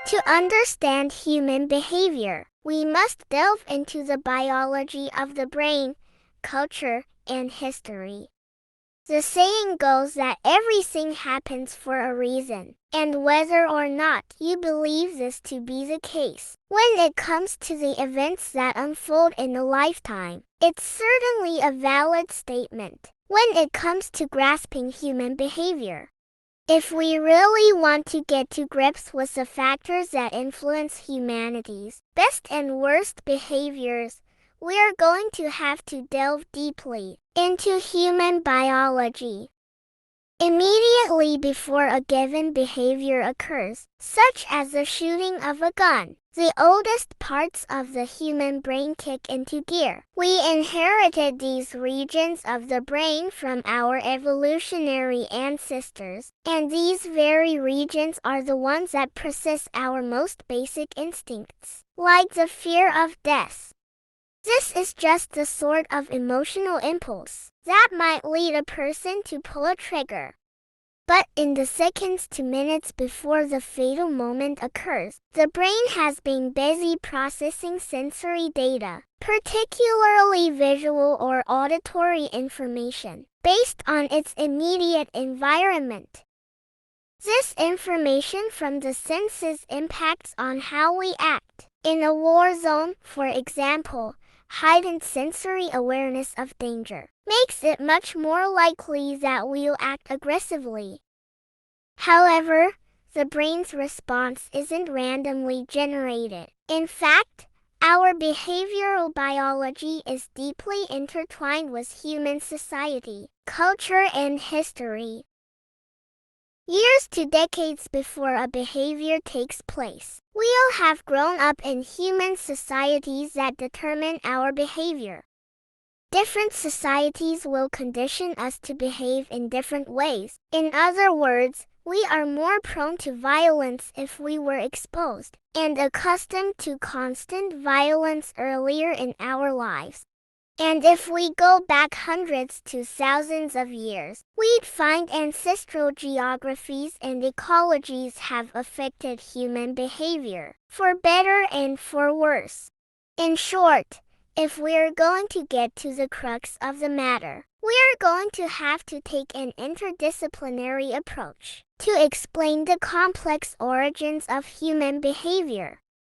To understand human behavior, we must delve into the biology of the brain, culture, and history. The saying goes that everything happens for a reason, and whether or not you believe this to be the case, when it comes to the events that unfold in a lifetime, it's certainly a valid statement when it comes to grasping human behavior. If we really want to get to grips with the factors that influence humanity's best and worst behaviors, we are going to have to delve deeply into human biology. Immediately before a given behavior occurs, such as the shooting of a gun, the oldest parts of the human brain kick into gear. We inherited these regions of the brain from our evolutionary ancestors, and these very regions are the ones that process our most basic instincts, like the fear of death. This is just the sort of emotional impulse that might lead a person to pull a trigger. But in the seconds to minutes before the fatal moment occurs, the brain has been busy processing sensory data, particularly visual or auditory information, based on its immediate environment. This information from the senses impacts on how we act. In a war zone, for example, heightened sensory awareness of danger makes it much more likely that we'll act aggressively. However, the brain's response isn't randomly generated. In fact, our behavioral biology is deeply intertwined with human society, culture, and history. Years to decades before a behavior takes place, we'll have grown up in human societies that determine our behavior. Different societies will condition us to behave in different ways. In other words, we are more prone to violence if we were exposed and accustomed to constant violence earlier in our lives. And if we go back hundreds to thousands of years, we'd find ancestral geographies and ecologies have affected human behavior, for better and for worse. In short, if we're going to get to the crux of the matter, we're going to have to take an interdisciplinary approach to explain the complex origins of human behavior.